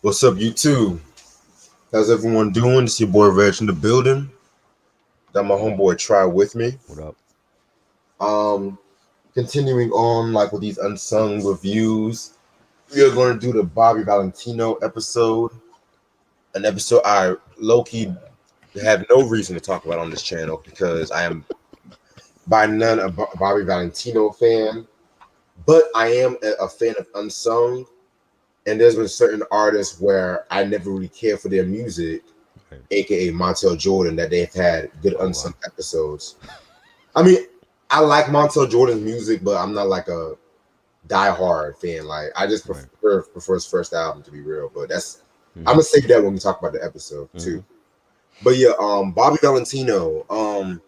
What's up, YouTube? How's everyone doing? It's your boy Reg in the building. Got my homeboy Try with me. What up? Um, Continuing on like with these unsung reviews, we are going to do the Bobby Valentino episode. An episode I low key have no reason to talk about on this channel because I am by none a Bobby Valentino fan, but I am a fan of Unsung. And there's been certain artists where I never really cared for their music, Right. aka Montel Jordan, that they've had good Oh unsung wow. episodes. I mean, I like Montel Jordan's music, but I'm not like a diehard fan. Like I just Right. prefer his first album to be real. But that's I'm Mhm. gonna save that when we talk about the episode too. Mhm. But yeah, Bobby Valentino,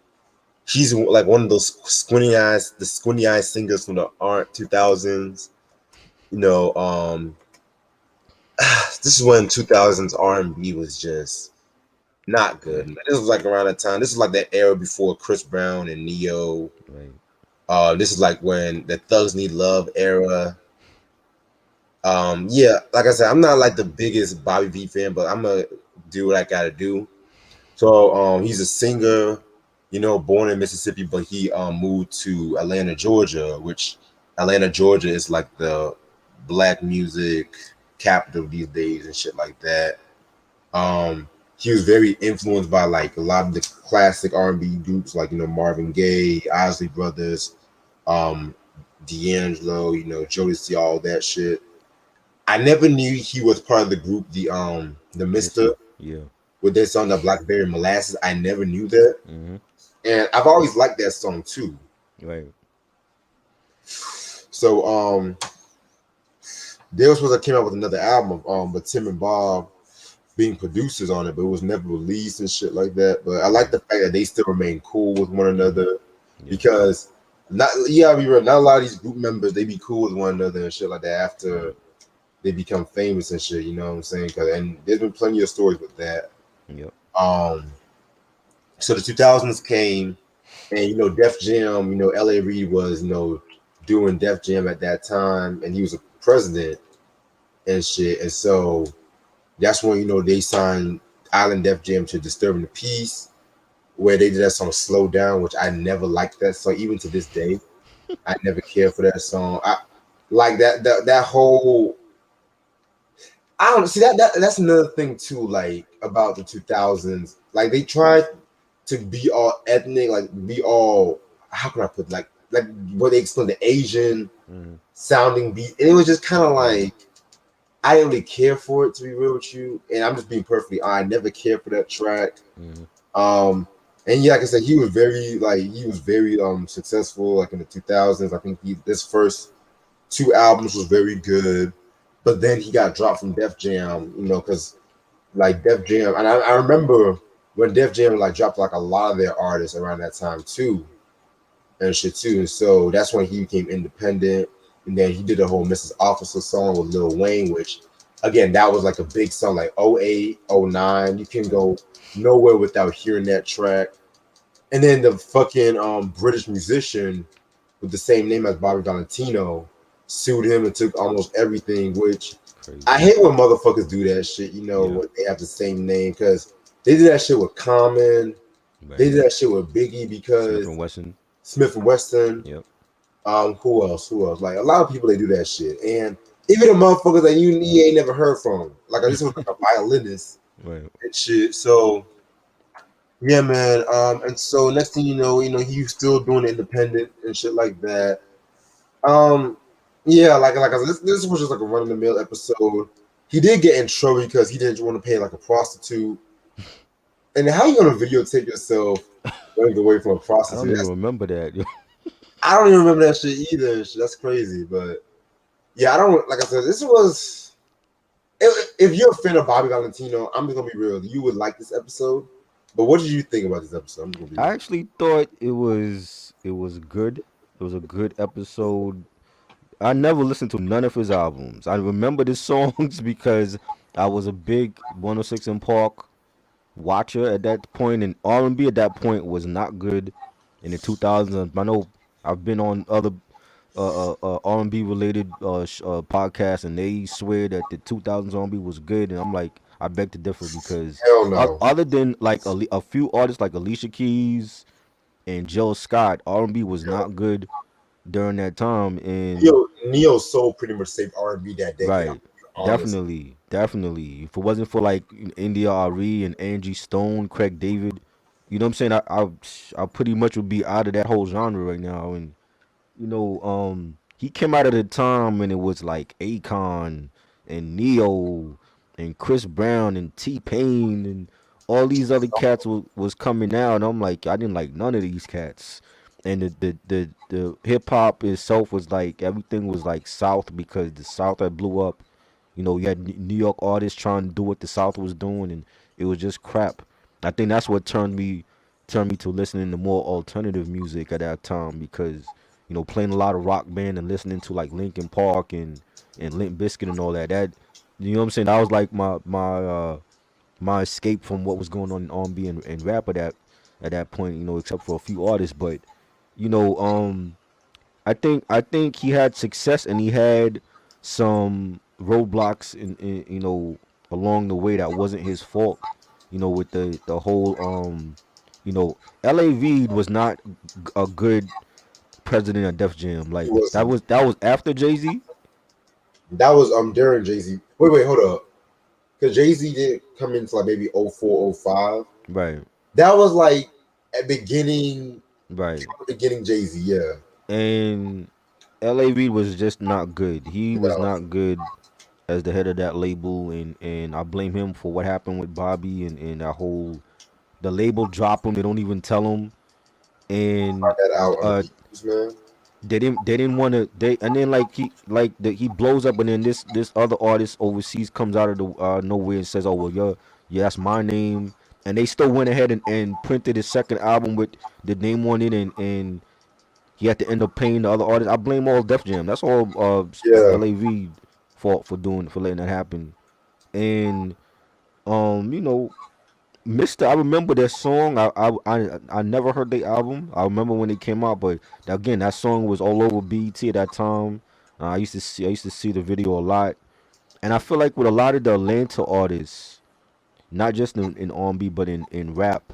he's like one of those squinty eyes singers from the 2000s. You know, this is when 2000s R&B was just not good. Right. This was like around that time. This is like that era before Chris Brown and Neo. Right. This is like when the Thugs Need Love era. Yeah, like I said, I'm not like the biggest Bobby V fan, but I'm gonna do what I gotta do. So, he's a singer, born in Mississippi, but he moved to Atlanta, Georgia, which Atlanta, Georgia is like the black music capital these days and shit like that. He was very influenced by like a lot of the classic R&B groups, like Marvin Gaye, Isley Brothers, um, D'Angelo, Jodeci, all that shit. I never knew he was part of the group, the Mister, Mister. Yeah. with their song, the Blackberry Molasses. I never knew that, Mhm. and I've always liked that song too. Right. So, they were supposed to came out with another album, but Tim and Bob being producers on it, but it was never released and shit like that. But I like Right. the fact that they still remain cool with one Mhm. another Yeah. because not yeah, we were not a lot of these group members they be cool with one another and shit like that after Right. they become famous and shit. You know what I'm saying? And there's been plenty of stories with that. Yep. Um, so the 2000s came, and Def Jam, L.A. Reid was doing Def Jam at that time, and he was a president and shit, and so that's when they signed Island Def Jam to Disturbing the Peace, where they did that song "Slow Down," which I never liked that song. Even to this day, I never cared for that song. I like that whole. I don't see that's another thing too. Like about the 2000s, like they tried to be all ethnic, like be all. How can I put like what they explained the Asian Mhm. sounding beat, and it was just kind of Right. like I didn't really care for it to be real with you, and I'm just being perfectly honest. I never cared for that track. Mhm. Um, and yeah, like I said, he was very successful like in the 2000s. I think this first two albums was very good, but then he got dropped from Def Jam, because like Def Jam, and I remember when Def Jam like dropped like a lot of their artists around that time too and shit too. And so that's when he became independent. And then he did a whole Mrs. Officer song with Lil Wayne, which again that was like a big song, like '08, '09. You can Right. go nowhere without hearing that track. And then the fucking British musician with the same name as Bobby Valentino sued him and took almost everything, which I Crazy. hate when motherfuckers do that shit, Yeah. when they have the same name, because they did that shit with Common, they Right. did that shit with Biggie Smith because and Wesson. Smith and Wesson. Yep. Who else? Who else? Like a lot of people they do that shit. And even the motherfuckers that you ain't never heard from. Like I just was like a violinist Right. and shit. So yeah, man. And so next thing he's still doing independent and shit like that. Um, yeah, like I said, this was just like a run of the mill episode. He did get in trouble because he didn't want to pay like a prostitute. And how you gonna videotape yourself running away from a I don't prostitute? even remember that. I don't even remember that shit either. And shit. That's crazy. But yeah, I don't like I said, this was if you're a fan of Bobby Valentino, I'm just gonna be real. You would like this episode. But what did you think about this episode? I'm just gonna be I real. actually thought it was good. It was a good episode. I never listened to none of his albums. I remember the songs because I was a big 106 in Park watcher at that point, and R&B at that point was not good in the 2000s. I know I've been on other R&B related podcast, and they swear that the 2000s R&B was good, and I'm like, I beg to differ because Hell no. other than like a few artists like Alicia Keys and Jill Scott, R&B was not good during that time, and Neo Soul pretty much saved R&B that decade. I'm right. honest. Definitely, definitely. If it wasn't for like India Ari and Angie Stone, Craig David, you know what I'm saying? I pretty much would be out of that whole genre right now. And he came out at a time when it was like Akon and Neo and Chris Brown and T Pain and all these other cats was coming out, and I'm like, I didn't like none of these cats. And the hip hop itself was like everything was like South because the South had blew up. You had New York artists trying to do what the South was doing, and it was just crap. I think that's what turned me to listening to more alternative music at that time because playing a lot of rock band and listening to like Linkin Park and Limp Bizkit and all that. That you know what I'm saying? That was like my escape from what was going on in R&B and rap at that point. Except for a few artists, but you know, I think he had success and he had some roadblocks in along the way that wasn't his fault. With the whole you know, L.A. Reid was not a good president of Def Jam. He Like that wasn't. was that was after Jay Z, That was during Jay Z. Wait, hold up. Because Jay Z did come into like maybe 04, 05. right, That was like at right, beginning Jay Z. Yeah. and L.A. Reid was just not good. He was No. not good as the head of that label, and I blame him for what happened with Bobby and that whole the label drop him. They don't even tell him, and That out on the uh Beatles, man. they didn't want to and then he blows up, and then this other artist overseas comes out of the nowhere and says, oh well, yeah, that's my name, and they still went ahead and printed his second album with the name on it, and he had to end up paying the other artists. I blame all Def Jam. That's all Yeah. LA Reid for letting that happen. And you know Mister, I remember that song. I never heard the album. I remember when it came out, but again, that song was all over BET at that time. I used to see the video a lot, and I feel like with a lot of the Atlanta artists, not just in R&B but in rap,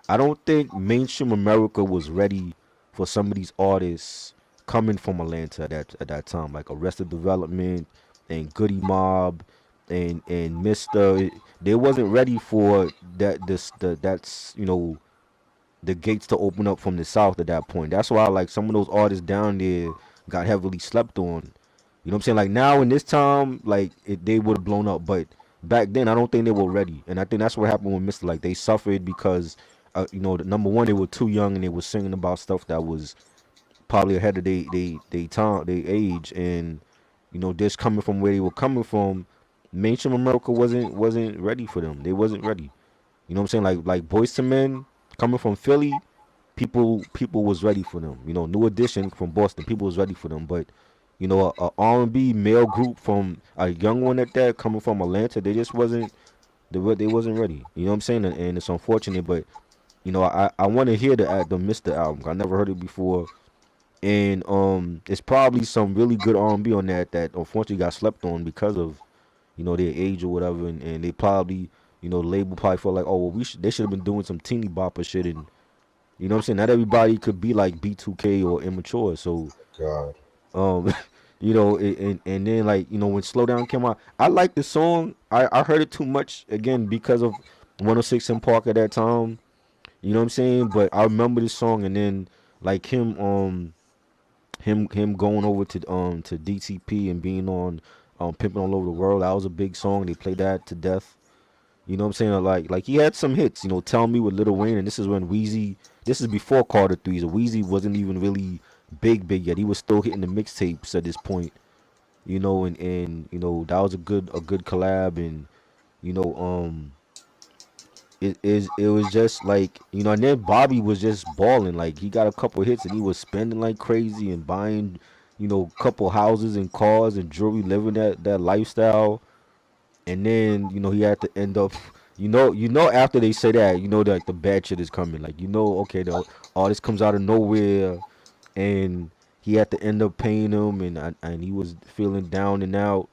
I don't think mainstream America was ready for some of these artists coming from Atlanta at that time, like Arrested Development and Goody Mob and Mister. They wasn't ready for that's the gates to open up from the south at that point. That's why like some of those artists down there got heavily slept on. You know what I'm saying? Like now in this time, like they would have blown up, but back then I don't think they were ready, and I think that's what happened with Mister. Like they suffered because the number one, they were too young and they were singing about stuff that was probably ahead of they time, they age, and just coming from where they were coming from, mainstream America wasn't ready for them. They wasn't ready. You know what I'm saying? Like Boys to Men coming from Philly, people was ready for them. New Edition from Boston, people was ready for them. But a R&B male group from a young one at that coming from Atlanta, they just they wasn't ready. You know what I'm saying? And it's unfortunate, but I want to hear the Mister album. I never heard it before, and it's probably some really good R&B on that unfortunately got slept on because of their age or whatever, and they probably the label probably felt like, oh well, they should have been doing some teeny bopper shit, and what I'm saying, not everybody could be like B2K or immature, so God. um and then like when Slow Down came out, I liked the song. I heard it too much again because of 106 in Park at that time. You know what I'm saying? But I remember this song, and then like him going over to DTP and being on Pimping All Over the World. That was a big song. They played that to death. You know what I'm saying? Like he had some hits. Tell Me with Lil Wayne, and this is when Weezy. This is before Carter 3. So Weezy wasn't even really big yet. He was still hitting the mixtapes at this point. And that was a good collab, and you know it was just like and then Bobby was just balling. Like he got a couple hits and he was spending like crazy and buying couple houses and cars and jewelry, living that lifestyle. And then he had to end up after they say that, like the bad shit is coming. Like okay, the all this comes out of nowhere, and he had to end up paying him, and he was feeling down and out,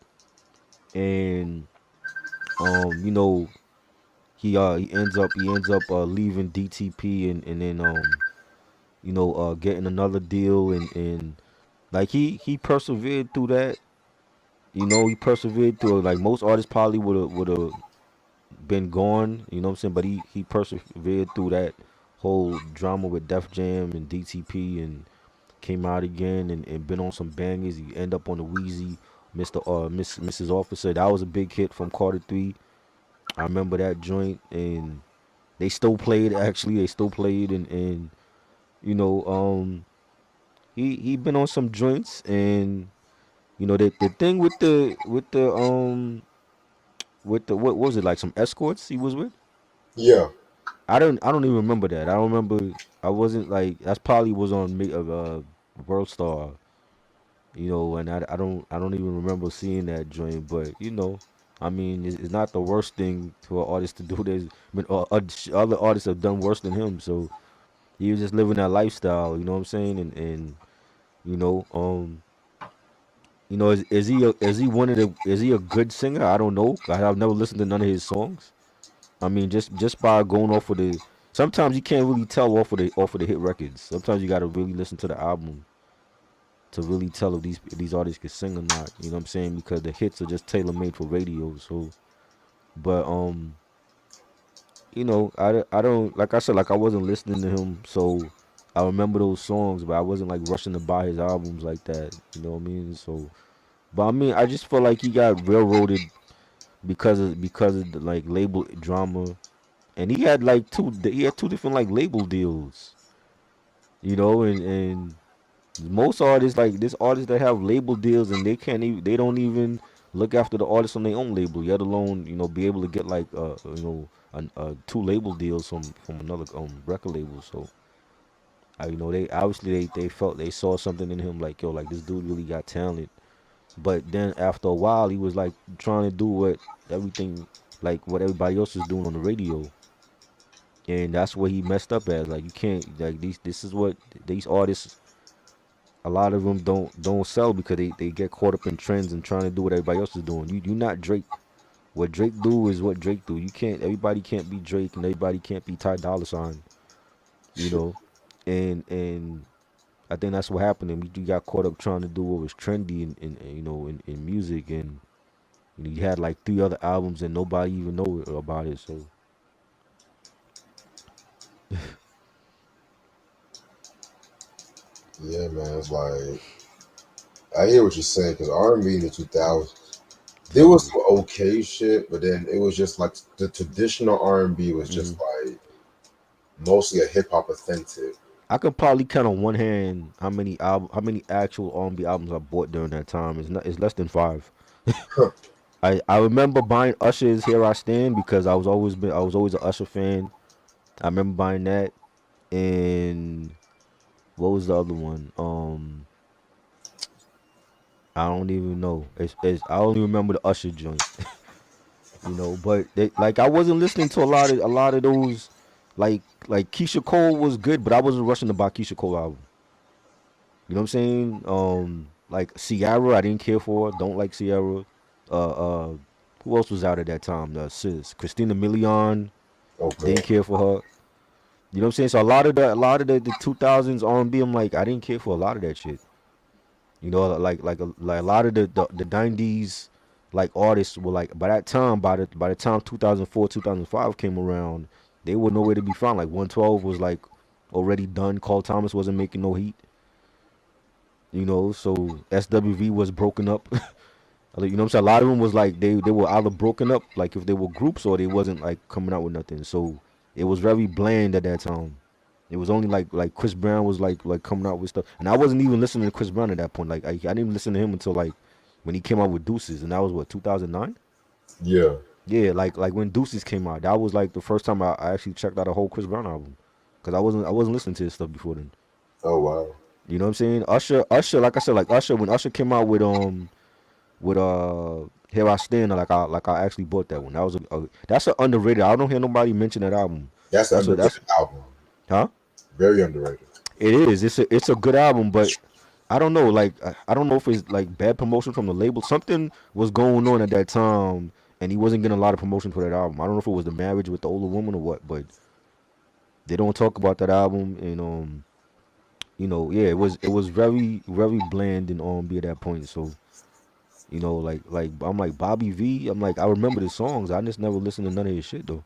and you know, he ends up leaving DTP, and then getting another deal, and like he persevered through that. He persevered through it. Like most artists probably would have been gone. You know what I'm saying? But he persevered through that whole drama with Def Jam and DTP, and came out again, and been on some bangers. He end up on the Wheezy Mrs. Officer. That was a big hit from Carter 3. I remember that joint, and they still played. Actually, they still played, and you know, he been on some joints, and the thing with the what was it, like some escorts he was with? Yeah, I don't even remember that. I don't remember. I wasn't like that's probably was on World Star, and I don't even remember seeing that joint. But I mean, it's not the worst thing for an artist to do. There's been other artists have done worse than him, so he was just living that lifestyle. You know what I'm saying? And you know, is he one of the is he a good singer? I don't know. I've never listened to none of his songs. I mean, just by going off of the, sometimes you can't really tell off of the hit records. Sometimes you got to really listen to the album to really tell if these artists can sing or not. You know what I'm saying? Because the hits are just tailor made for radio. So, but I don't, like I said, like I wasn't listening to him, so I remember those songs, but I wasn't like rushing to buy his albums like that. You know what I mean? So, but I mean, I just feel like he got railroaded because of the, like, label drama, and he had two different like label deals. And most artists, like this artists that have label deals, and they don't even look after the artists on their own label, let alone be able to get like two label deals from another record label. So they obviously they felt they saw something in him, like, yo, like this dude really got talent. But then after a while, he was like trying to do everything like what everybody else was doing on the radio, and that's what he messed up as. Like, you can't, like, this is what these artists, a lot of them don't sell because they get caught up in trends and trying to do what everybody else is doing. You not Drake. What Drake do is what Drake do. You can't Everybody can't be Drake, and everybody can't be Ty Dolla Sign. You know, and I think that's what happened. And you got caught up trying to do what was trendy in music, and you had like three other albums and nobody even know about it. So yeah, man. It's like I hear what you're saying because R&B in the 2000s, there was exactly. some okay shit, but then it was just like the traditional R&B was hmm just like mostly a hip hop authentic. I could probably count on one hand how many actual R&B albums I bought during that time. It's less than five. Huh. I remember buying Usher's "Here I Stand" because I was always an Usher fan. I remember buying that, and what was the other one? I don't even know. I only remember the Usher joint. But like I wasn't listening to a lot of those, like Keisha Cole was good, but I wasn't rushing to buy Keisha Cole album. You know what I'm saying? Like Ciara, I didn't care for. Don't like Ciara. Uh, uh, who else was out at that time? Sis Christina Milian, Okay. didn't care for her. You know what I'm saying? So a lot of the 2000s R&B, I'm like, I didn't care for a lot of that shit. Like a lot of the 90s like artists were like, by the time 2004 2005 came around, they were nowhere to be found. Like 112 was like already done. Carl Thomas wasn't making no heat. So SWV was broken up. You know what I'm saying? A lot of them was like they were either broken up, like if they were groups, or they wasn't like coming out with nothing. So it was very bland at that time. It was only like Chris Brown was like coming out with stuff, and I wasn't even listening to Chris Brown at that point. Like I didn't even listen to him until like when he came out with Deuces, and that was what, 2009. Yeah. Yeah, like when Deuces came out, that was like the first time I actually checked out a whole Chris Brown album, because I wasn't listening to his stuff before then. Oh wow. You know what I'm saying? Usher, like I said, like Usher, when Usher came out with Here I Stand, like I actually bought that one. That was that's an underrated. I don't hear nobody mention that album. That's an That's underrated album. huh? Very underrated. It is. It's a good album, but I don't know. Like I don't know if it's like bad promotion from the label. Something was going on at that time, and he wasn't getting a lot of promotion for that album. I don't know if it was the marriage with the older woman or what, but they don't talk about that album. And yeah, it was very bland and R&B at that point. So like I'm like Bobby V. I'm like I remember the songs. I just never listened to none of his shit though.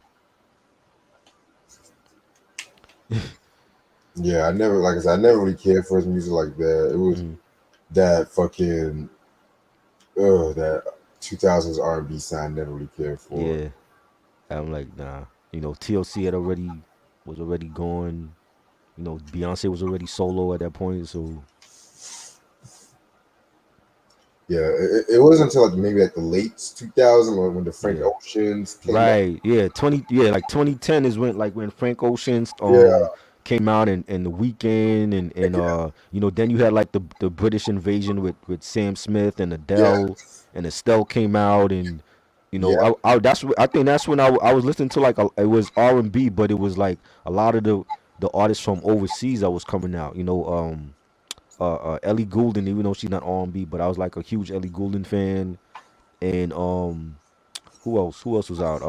Yeah, I never, like I said, I never really cared for his music like that. It was Mm, that fucking that 2000s R&B sound I never really cared for. yeah, I'm like nah. TLC was already gone. Beyonce was already solo at that point. So Yeah, it wasn't until like maybe like the late 2000s when the Frank yeah. Oceans came out. Right. Yeah. Like 2010 is when Frank Ocean Yeah, came out and the weekend and then you had like the British invasion with Sam Smith and yeah, Adele and Estelle came out and yeah, I think that's when I was listening to like it was R&B, but it was like a lot of the artists from overseas that was coming out. Ellie Goulding, even though she's not R&B, but I was like a huge Ellie Goulding fan. And who else? Who else was out?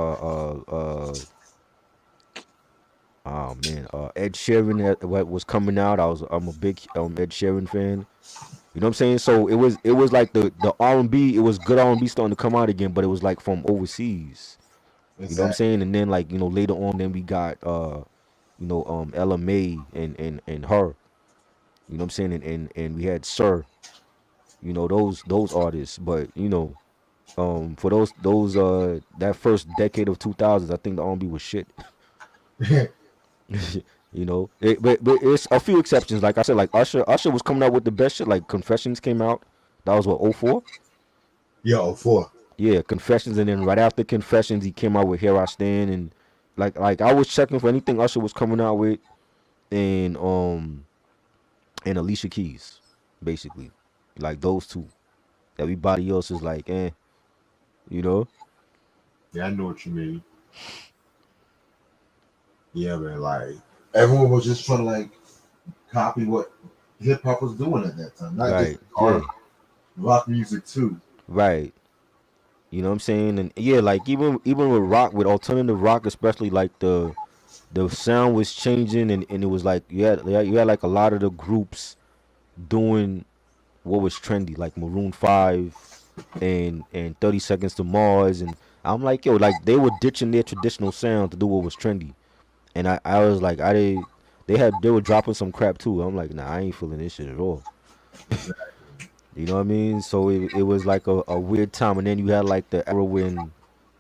Oh man, Ed Sheeran what was coming out. I'm a big Ed Sheeran fan. You know what I'm saying? So it was like the R&B. It was good R&B starting to come out again, but it was like from overseas. You know what I'm exactly. saying? And then like later on, then we got Ella May and her. You know what I'm saying? And we had Sir. Those artists, but for those that first decade of 2000s, I think the R&B was shit. But it's a few exceptions. Like I said, like Usher was coming out with the best shit. Like Confessions came out. That was what, '04. Yo, four. Yeah, Confessions, and then right after Confessions, he came out with Here I Stand, and like I was checking for anything Usher was coming out with, and Alicia Keys, basically, like those two. Everybody else is like, you know, Yeah, I know what you mean. Yeah, man. Like everyone was just trying to like copy what hip hop was doing at that time, not just right, art, yeah, rock music too. right. You know what I'm saying? And yeah, like even with rock, with alternative rock, especially like the sound was changing, and it was like you had like a lot of the groups doing what was trendy, like Maroon 5 and 30 Seconds to Mars, and I'm like, yo, like they were ditching their traditional sound to do what was trendy. And I was like, they were dropping some crap too. I'm like, nah, I ain't feeling this shit at all. Exactly. You know what I mean? So it was like a weird time. And then you had like the era when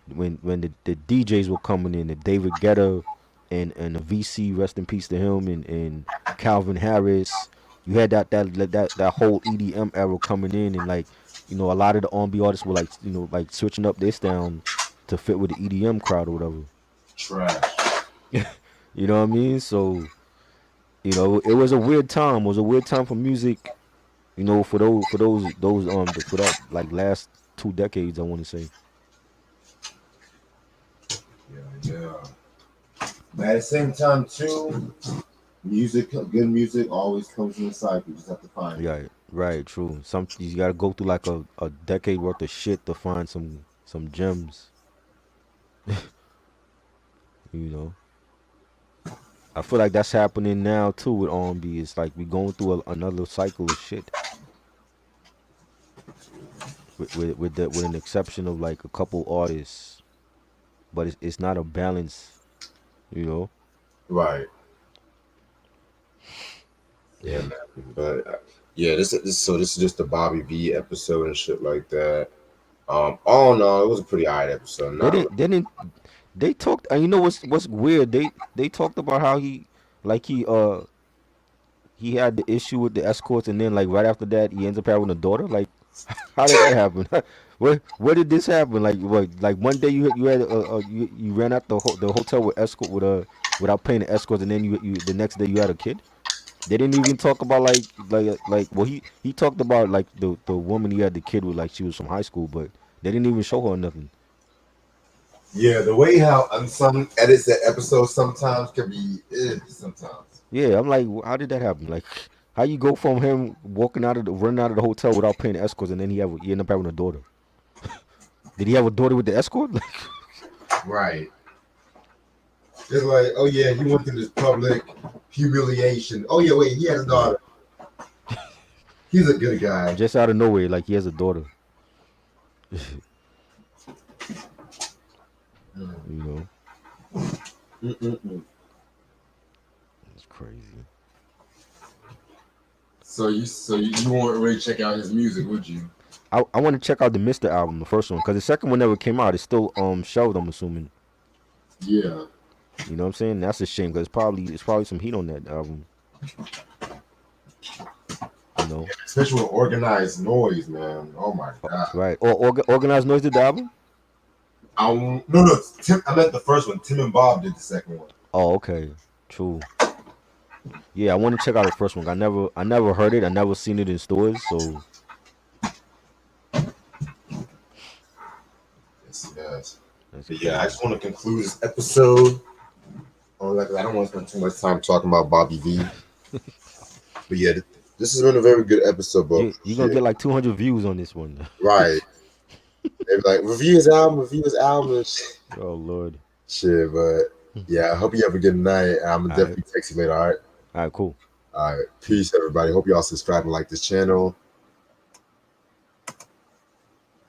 the DJs were coming in, the David Guetta and the VC, rest in peace to him, and Calvin Harris. You had that whole EDM era coming in, and like a lot of the R&B artists were like like switching up their sound to fit with the EDM crowd or whatever. Trash. You know what I mean? So it was a weird time. It was a weird time for music. For that like last 2 decades, I want to say. Yeah, yeah. But at the same time too, music, good music always comes in a cycle. You just have to find it. Right, right, true. Some you gotta go through like a decade worth of shit to find some gems. You know, I feel like that's happening now too with R&B. It's like we going through another cycle of shit with an exception of like a couple artists, but it's not a balance. You know, Right. Yeah, man. But yeah, this is just a Bobby V episode and shit like that. All in all, it was a pretty alright episode. they Not really. didn't they didn't they talked. And you know what's weird? They talked about how like he had the issue with the escorts, and then like right after that, he ends up having a daughter. Like, how did that happen? Where did this happen? Like, what? Like one day you had you ran out the hotel with escort without paying the escorts, and then you the next day you had a kid. They didn't even talk about well he talked about like the woman he had the kid with, like she was from high school, but they didn't even show her nothing. Yeah, the way how Unsung edits that episode sometimes can be sometimes. Yeah, I'm like, how did that happen? Like, How you go from him walking out of running out of the hotel without paying escorts, and then he end up having a daughter? Did he have a daughter with the escort? Like, Right. It's like, oh yeah, he went through this public humiliation. Oh yeah, wait, he has a right. daughter. He's a good guy. Just out of nowhere, like he has a daughter. You know, Mm-mm-mm. it's crazy. So you won't really check out his music, would you? I want to check out the Mister album, the first one, because the second one never came out. It's still shelved. I'm assuming. Yeah. You know what I'm saying? That's a shame because it's probably some heat on that album. You know, Especially with organized noise, man. Oh my god. right? Or organized noise did the album. No, Tim. I meant the first one. Tim and Bob did the second one. Oh, okay, true. Yeah, I want to check out the first one. I never heard it. I never seen it in stores. So Yes. that's But yeah, I crazy. just want to conclude this episode. Like, I don't want to spend too much time talking about Bobby V. But yeah, this has been a very good episode, bro. You're gonna get like 200 views on this one. Right. They're like, review his album and shit. Oh Lord. Shit, but yeah, I hope you have a good night. I'm gonna All right. definitely text you later, all right? All right. Cool. All right. Peace, everybody. Hope y'all subscribe and like this channel.